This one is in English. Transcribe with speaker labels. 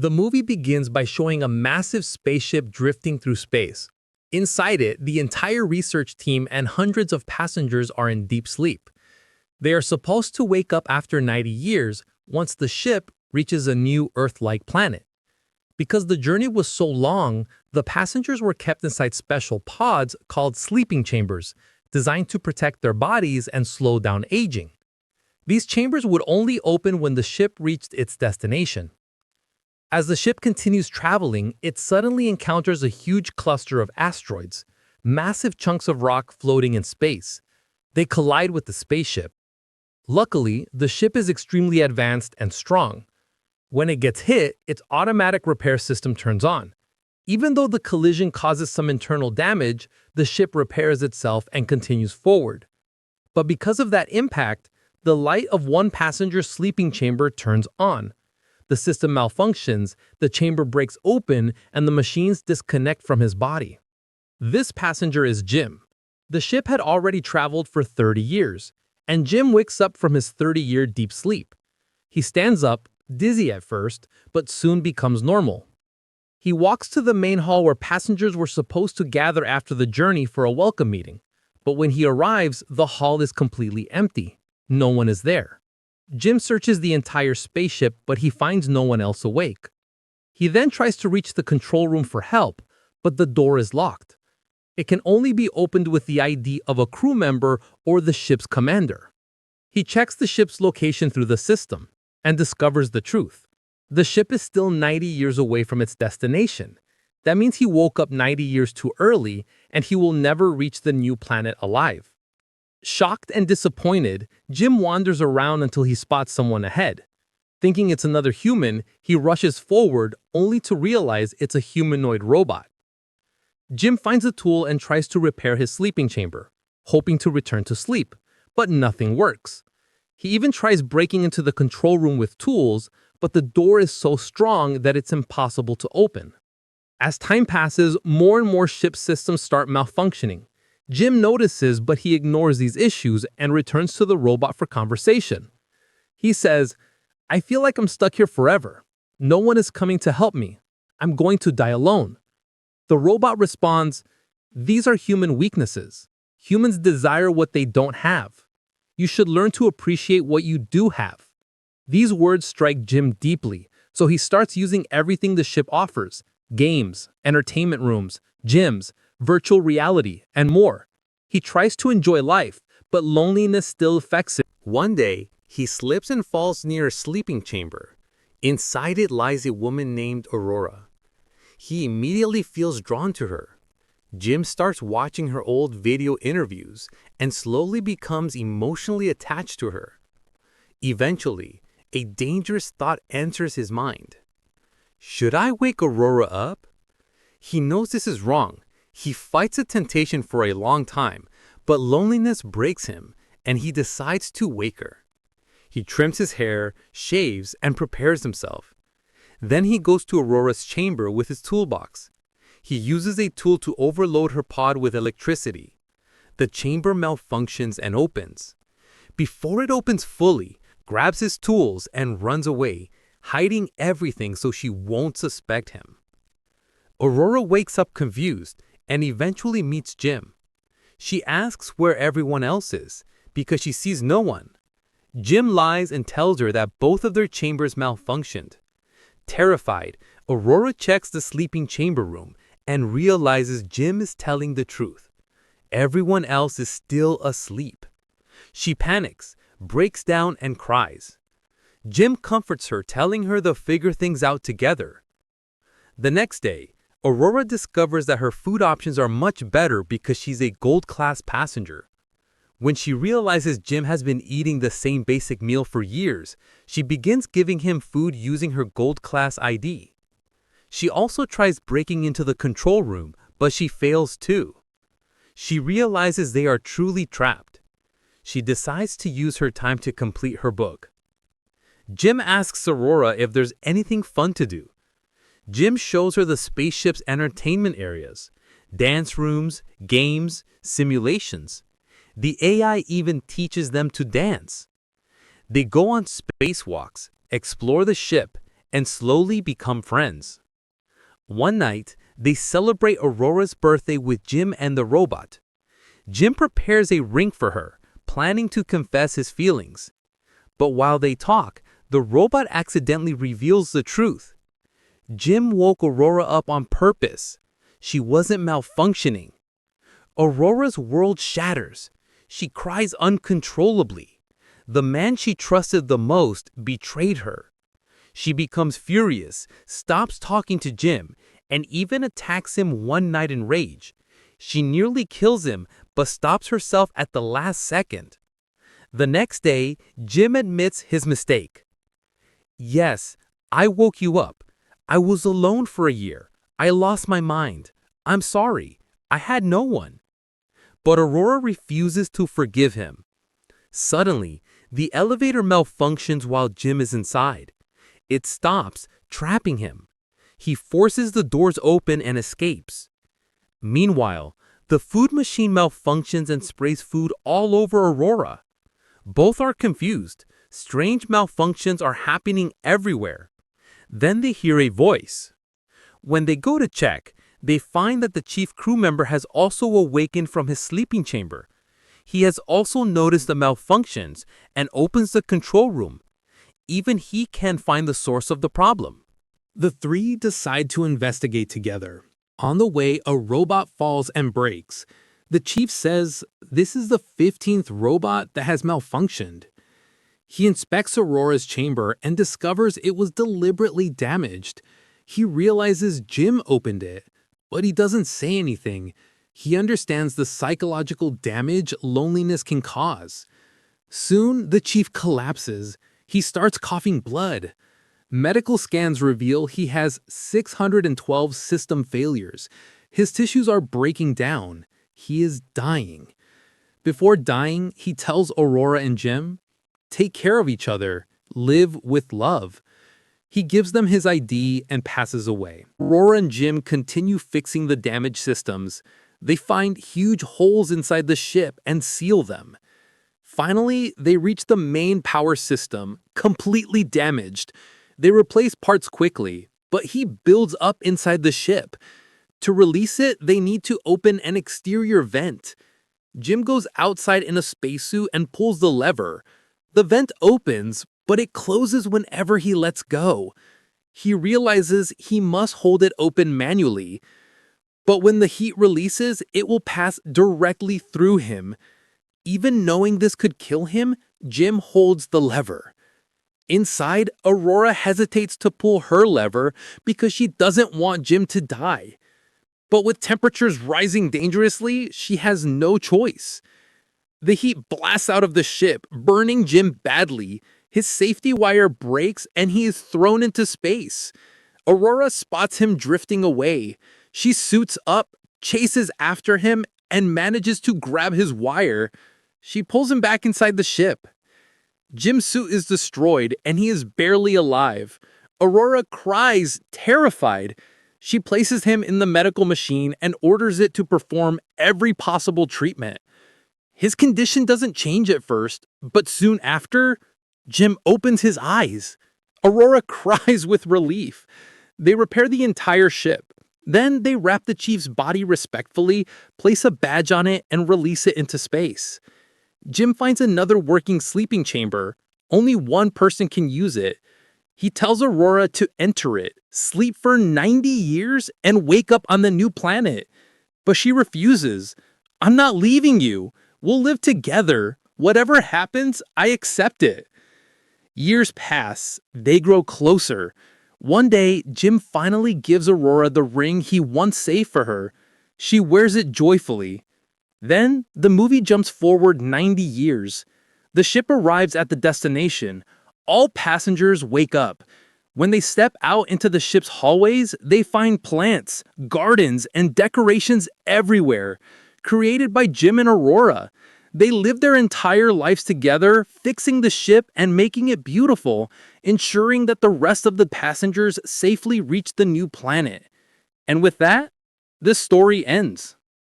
Speaker 1: The movie begins by showing a massive spaceship drifting through space. Inside it, the entire research team and hundreds of passengers are in deep sleep. They are supposed to wake up after 90 years once the ship reaches a new Earth-like planet. Because the journey was so long, the passengers were kept inside special pods called sleeping chambers, designed to protect their bodies and slow down aging. These chambers would only open when the ship reached its destination. As the ship continues traveling, it suddenly encounters a huge cluster of asteroids, massive chunks of rock floating in space. They collide with the spaceship. Luckily, the ship is extremely advanced and strong. When it gets hit, its automatic repair system turns on. Even though the collision causes some internal damage, the ship repairs itself and continues forward. But because of that impact, the light of one passenger's sleeping chamber turns on. The system malfunctions, the chamber breaks open, and the machines disconnect from his body. This passenger is Jim. The ship had already traveled for 30 years, and Jim wakes up from his 30-year deep sleep. He stands up, dizzy at first, but soon becomes normal. He walks to the main hall where passengers were supposed to gather after the journey for a welcome meeting. But when he arrives, the hall is completely empty. No one is there. Jim searches the entire spaceship, but he finds no one else awake. He then tries to reach the control room for help, but the door is locked. It can only be opened with the ID of a crew member or the ship's commander. He checks the ship's location through the system and discovers the truth. The ship is still 90 years away from its destination. That means he woke up 90 years too early, and he will never reach the new planet alive. Shocked and disappointed, Jim wanders around until he spots someone ahead. Thinking it's another human, he rushes forward only to realize it's a humanoid robot. Jim finds a tool and tries to repair his sleeping chamber, hoping to return to sleep, but nothing works. He even tries breaking into the control room with tools, but the door is so strong that it's impossible to open. As time passes, more and more ship systems start malfunctioning. Jim notices, but he ignores these issues and returns to the robot for conversation. He says, "I feel like I'm stuck here forever. No one is coming to help me. I'm going to die alone." The robot responds, "These are human weaknesses. Humans desire what they don't have. You should learn to appreciate what you do have." These words strike Jim deeply, so he starts using everything the ship offers: games, entertainment rooms, gyms, virtual reality, and more. He tries to enjoy life, but loneliness still affects him. One day, he slips and falls near a sleeping chamber. Inside it lies a woman named Aurora. He immediately feels drawn to her. Jim starts watching her old video interviews and slowly becomes emotionally attached to her. Eventually, a dangerous thought enters his mind. Should I wake Aurora up? He knows this is wrong. He fights the temptation for a long time, but loneliness breaks him, and he decides to wake her. He trims his hair, shaves, and prepares himself. Then he goes to Aurora's chamber with his toolbox. He uses a tool to overload her pod with electricity. The chamber malfunctions and opens. Before it opens fully, grabs his tools and runs away, hiding everything so she won't suspect him. Aurora wakes up confused and eventually meets Jim. She asks where everyone else is, because she sees no one. Jim lies and tells her that both of their chambers malfunctioned. Terrified, Aurora checks the sleeping chamber room and realizes Jim is telling the truth. Everyone else is still asleep. She panics, breaks down, and cries. Jim comforts her, telling her they'll figure things out together. The next day, Aurora discovers that her food options are much better because she's a gold-class passenger. When she realizes Jim has been eating the same basic meal for years, she begins giving him food using her gold-class ID. She also tries breaking into the control room, but she fails too. She realizes they are truly trapped. She decides to use her time to complete her book. Jim asks Aurora if there's anything fun to do. Jim shows her the spaceship's entertainment areas, dance rooms, games, simulations. The AI even teaches them to dance. They go on spacewalks, explore the ship,
Speaker 2: and slowly become friends. One night, they celebrate Aurora's birthday with Jim and the robot. Jim prepares a ring for her, planning to confess his feelings. But while they talk, the robot accidentally reveals the truth. Jim woke Aurora up on purpose. She wasn't malfunctioning. Aurora's world shatters. She cries uncontrollably. The man she trusted the most betrayed her. She becomes furious, stops talking to Jim, and even attacks him one night in rage. She nearly kills him, but stops herself at the last second. The next day, Jim admits his mistake. "Yes, I woke you up. I was alone for a year. I lost my mind. I'm sorry. I had no one." But Aurora refuses to forgive him. Suddenly, the elevator malfunctions while Jim is inside. It stops, trapping him. He forces the doors open and escapes. Meanwhile, the food machine malfunctions and sprays food all over Aurora. Both are confused. Strange malfunctions are happening everywhere. Then they hear a voice. When they go to check, they find that the chief crew member has also awakened from his sleeping chamber. He has also noticed the malfunctions and opens the control room. Even he can't find the source of the problem.
Speaker 1: The three decide to investigate together. On the way, a robot falls and breaks. The chief says this is the 15th robot that has malfunctioned. He inspects Aurora's chamber and discovers it was deliberately damaged. He realizes Jim opened it, but he doesn't say anything. He understands the psychological damage loneliness can cause. Soon, the chief collapses. He starts coughing blood. Medical scans reveal he has 612 system failures. His tissues are breaking down. He is dying. Before dying, he tells Aurora and Jim, "Take care of each other. Live with love." He gives them his ID and passes away. Aurora and Jim continue fixing the damaged systems. They find huge holes inside the ship and seal them. Finally, they reach the main power system, completely damaged. They replace parts quickly, but heat builds up inside the ship. To release it, they need to open an exterior vent. Jim goes outside in a spacesuit and pulls the lever. The vent opens, but it closes whenever he lets go. He realizes he must hold it open manually. But when the heat releases, it will pass directly through him. Even knowing this could kill him, Jim holds the lever. Inside, Aurora hesitates to pull her lever because she doesn't want Jim to die. But with temperatures rising dangerously, she has no choice. The heat blasts out of the ship, burning Jim badly. His safety wire breaks and he is thrown into space. Aurora spots him drifting away. She suits up, chases after him, and manages to grab his wire. She pulls him back inside the ship. Jim's suit is destroyed and he is barely alive. Aurora cries, terrified. She places him in the medical machine and orders it to perform every possible treatment. His condition doesn't change at first, but soon after, Jim opens his eyes. Aurora cries with relief. They repair the entire ship. Then they wrap the chief's body respectfully, place a badge on it, and release it into space. Jim finds another working sleeping chamber. Only one person can use it. He tells Aurora to enter it, sleep for 90 years, and wake up on the new planet. But she refuses. "I'm not leaving you. We'll live together. Whatever happens, I accept it." Years pass. They grow closer. One day, Jim finally gives Aurora the ring he once saved for her. She wears it joyfully. Then, the movie jumps forward 90 years. The ship arrives at the destination. All passengers wake up. When they step out into the ship's hallways, they find plants, gardens, and decorations everywhere, created by Jim and Aurora. They live their entire lives together, fixing the ship and making it beautiful, ensuring that the rest of the passengers safely reach the new planet. And with that, this story ends.